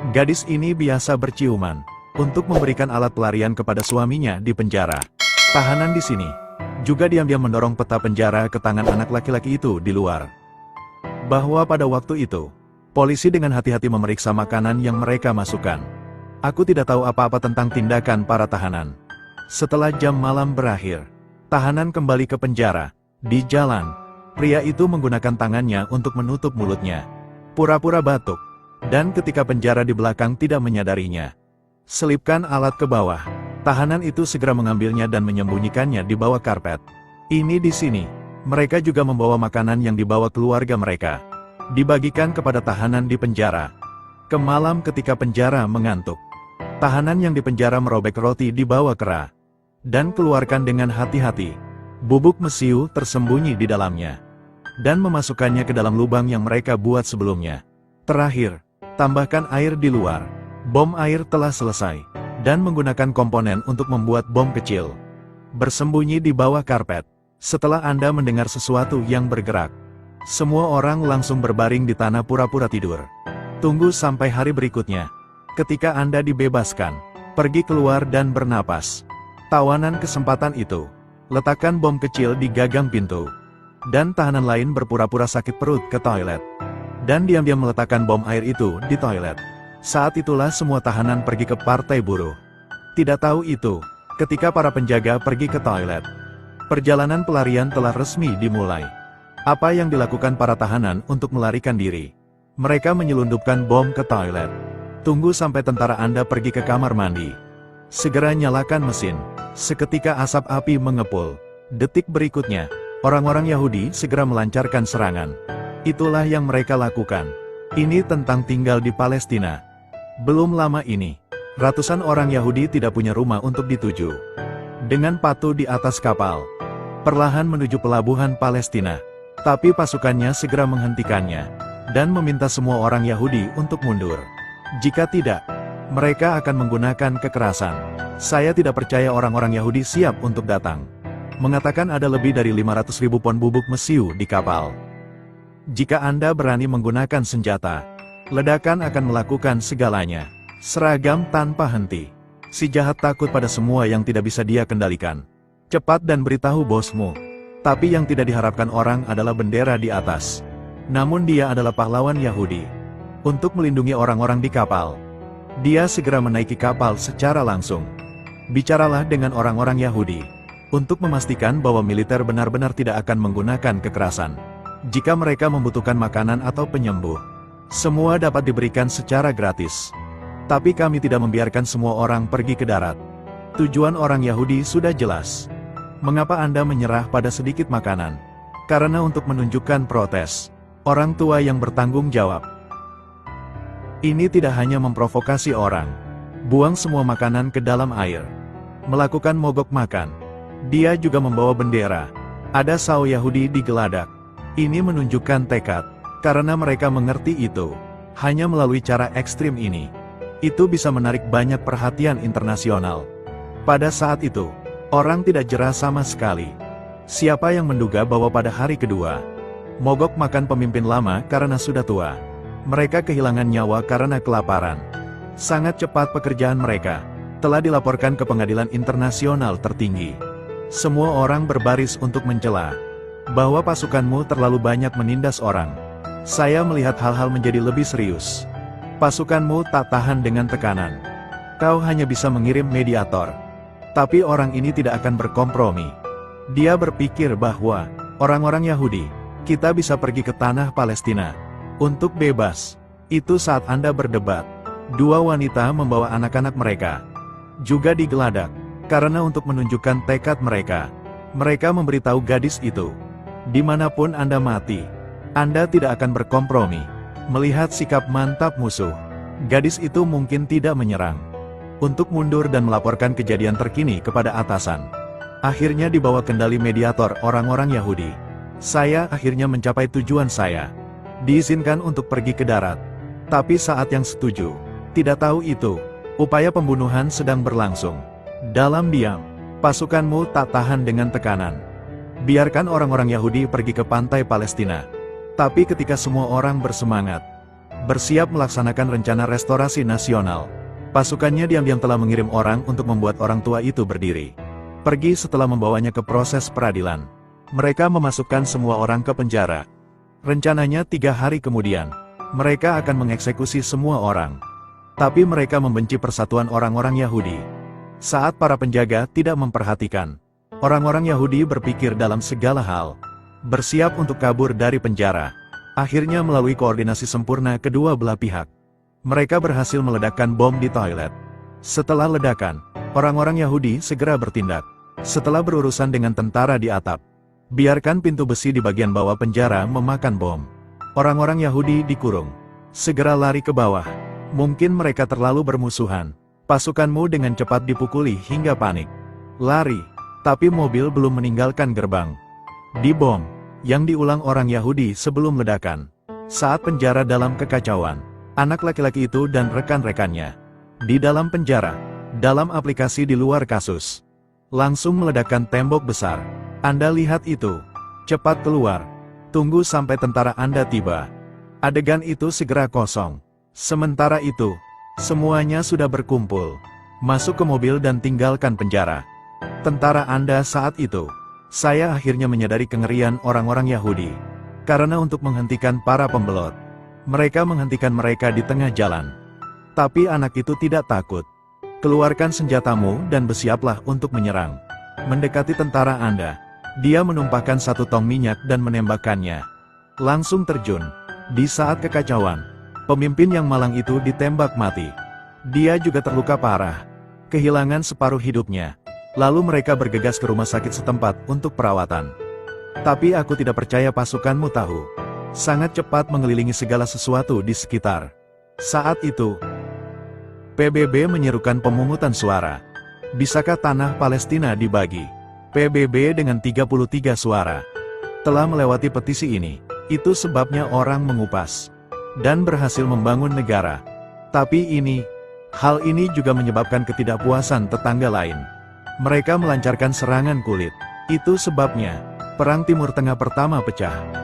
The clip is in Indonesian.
Gadis ini biasa berciuman untuk memberikan alat pelarian kepada suaminya di penjara. Tahanan di sini juga diam-diam mendorong peta penjara ke tangan anak laki-laki itu di luar. Bahwa pada waktu itu, polisi dengan hati-hati memeriksa makanan yang mereka masukkan. Aku tidak tahu apa-apa tentang tindakan para tahanan. Setelah jam malam berakhir, tahanan kembali ke penjara. Di jalan, pria itu menggunakan tangannya untuk menutup mulutnya, pura-pura batuk, dan ketika penjara di belakang tidak menyadarinya. Selipkan alat ke bawah. Tahanan itu segera mengambilnya dan menyembunyikannya di bawah karpet. Ini di sini, mereka juga membawa makanan yang dibawa keluarga mereka. Dibagikan kepada tahanan di penjara. Ke malam ketika penjara mengantuk, tahanan yang di penjara merobek roti di bawah kera dan keluarkan dengan hati-hati. Bubuk mesiu tersembunyi di dalamnya dan memasukkannya ke dalam lubang yang mereka buat sebelumnya. Terakhir, tambahkan air di luar. Bom air telah selesai dan menggunakan komponen untuk membuat bom kecil. Bersembunyi di bawah karpet. Setelah Anda mendengar sesuatu yang bergerak, semua orang langsung berbaring di tanah pura-pura tidur. Tunggu sampai hari berikutnya. Ketika Anda dibebaskan, pergi keluar dan bernapas. Tawanan kesempatan itu. Letakkan bom kecil di gagang pintu. Dan tahanan lain berpura-pura sakit perut ke toilet. Dan diam-diam meletakkan bom air itu di toilet. Saat itulah semua tahanan pergi ke partai buruh. Tidak tahu itu, ketika para penjaga pergi ke toilet, perjalanan pelarian telah resmi dimulai. Apa yang dilakukan para tahanan untuk melarikan diri? Mereka menyelundupkan bom ke toilet. Tunggu sampai tentara Anda pergi ke kamar mandi. Segera nyalakan mesin. Seketika asap api mengepul. Detik berikutnya, orang-orang Yahudi segera melancarkan serangan. Itulah yang mereka lakukan. Ini tentang tinggal di Palestina. Belum lama ini, ratusan orang Yahudi tidak punya rumah untuk dituju. Dengan patuh di atas kapal, perlahan menuju pelabuhan Palestina. Tapi pasukannya segera menghentikannya, dan meminta semua orang Yahudi untuk mundur. Jika tidak, mereka akan menggunakan kekerasan. Saya tidak percaya orang-orang Yahudi siap untuk datang. Mengatakan ada lebih dari 500.000 pon bubuk mesiu di kapal. Jika Anda berani menggunakan senjata, ledakan akan melakukan segalanya. Seragam tanpa henti. Si jahat takut pada semua yang tidak bisa dia kendalikan. Cepat dan beritahu bosmu. Tapi yang tidak diharapkan orang adalah bendera di atas. Namun dia adalah pahlawan Yahudi. Untuk melindungi orang-orang di kapal, dia segera menaiki kapal secara langsung. Bicaralah dengan orang-orang Yahudi untuk memastikan bahwa militer benar-benar tidak akan menggunakan kekerasan. Jika mereka membutuhkan makanan atau penyembuh, semua dapat diberikan secara gratis. Tapi kami tidak membiarkan semua orang pergi ke darat. Tujuan orang Yahudi sudah jelas. Mengapa Anda menyerah pada sedikit makanan? Karena untuk menunjukkan protes. Orang tua yang bertanggung jawab. Ini tidak hanya memprovokasi orang. Buang semua makanan ke dalam air. Melakukan mogok makan. Dia juga membawa bendera. Ada sao Yahudi di geladak. Ini menunjukkan tekad. Karena mereka mengerti itu. Hanya melalui cara ekstrim ini, itu bisa menarik banyak perhatian internasional. Pada saat itu, orang tidak jera sama sekali. Siapa yang menduga bahwa pada hari kedua, mogok makan pemimpin lama karena sudah tua. Mereka kehilangan nyawa karena kelaparan. Sangat cepat pekerjaan mereka telah dilaporkan ke pengadilan internasional tertinggi. Semua orang berbaris untuk mencela bahwa pasukanmu terlalu banyak menindas orang. Saya melihat hal-hal menjadi lebih serius. Pasukanmu tak tahan dengan tekanan. Kau hanya bisa mengirim mediator. Tapi orang ini tidak akan berkompromi. Dia berpikir bahwa orang-orang Yahudi, kita bisa pergi ke tanah Palestina untuk bebas. Itu saat Anda berdebat. Dua wanita membawa anak-anak mereka juga digeladak, karena untuk menunjukkan tekad mereka. Mereka memberitahu gadis itu, dimanapun Anda mati, Anda tidak akan berkompromi. Melihat sikap mantap musuh, gadis itu mungkin tidak menyerang. Untuk mundur dan melaporkan kejadian terkini kepada atasan. Akhirnya dibawa kendali mediator orang-orang Yahudi. Saya akhirnya mencapai tujuan saya. Diizinkan untuk pergi ke darat. Tapi saat yang setuju, tidak tahu itu, upaya pembunuhan sedang berlangsung. Dalam diam, pasukanmu tak tahan dengan tekanan. Biarkan orang-orang Yahudi pergi ke pantai Palestina. Tapi ketika semua orang bersemangat, bersiap melaksanakan rencana restorasi nasional. Pasukannya diam-diam telah mengirim orang untuk membuat orang tua itu berdiri. Pergi setelah membawanya ke proses peradilan. Mereka memasukkan semua orang ke penjara. Rencananya 3 hari kemudian, mereka akan mengeksekusi semua orang. Tapi mereka membenci persatuan orang-orang Yahudi. Saat para penjaga tidak memperhatikan, orang-orang Yahudi berpikir dalam segala hal, bersiap untuk kabur dari penjara. Akhirnya melalui koordinasi sempurna kedua belah pihak, mereka berhasil meledakkan bom di toilet. Setelah ledakan, orang-orang Yahudi segera bertindak. Setelah berurusan dengan tentara di atap, biarkan pintu besi di bagian bawah penjara memakan bom. Orang-orang Yahudi dikurung. Segera lari ke bawah. Mungkin mereka terlalu bermusuhan. Pasukanmu dengan cepat dipukuli hingga panik. Lari. Tapi mobil belum meninggalkan gerbang. Dibom. Yang diulang orang Yahudi sebelum ledakan. Saat penjara dalam kekacauan, anak laki-laki itu dan rekan-rekannya di dalam penjara, dalam aplikasi di luar kasus, langsung meledakkan tembok besar. Anda lihat itu. Cepat keluar. Tunggu sampai tentara Anda tiba. Adegan itu segera kosong. Sementara itu, semuanya sudah berkumpul. Masuk ke mobil dan tinggalkan penjara. Tentara Anda saat itu. Saya akhirnya menyadari kengerian orang-orang Yahudi. Karena untuk menghentikan para pembelot, mereka menghentikan mereka di tengah jalan. Tapi anak itu tidak takut. Keluarkan senjatamu dan bersiaplah untuk menyerang. Mendekati tentara Anda. Dia menumpahkan 1 tong minyak dan menembakkannya. Langsung terjun. Di saat kekacauan, pemimpin yang malang itu ditembak mati. Dia juga terluka parah. Kehilangan separuh hidupnya. Lalu mereka bergegas ke rumah sakit setempat untuk perawatan. Tapi aku tidak percaya pasukanmu tahu. Sangat cepat mengelilingi segala sesuatu di sekitar. Saat itu, PBB menyerukan pemungutan suara. Bisakah tanah Palestina dibagi? PBB dengan 33 suara telah melewati petisi ini. Itu sebabnya orang mengupas dan berhasil membangun negara. Tapi hal ini juga menyebabkan ketidakpuasan tetangga lain. Mereka melancarkan serangan kulit. Itu sebabnya Perang Timur Tengah pertama pecah.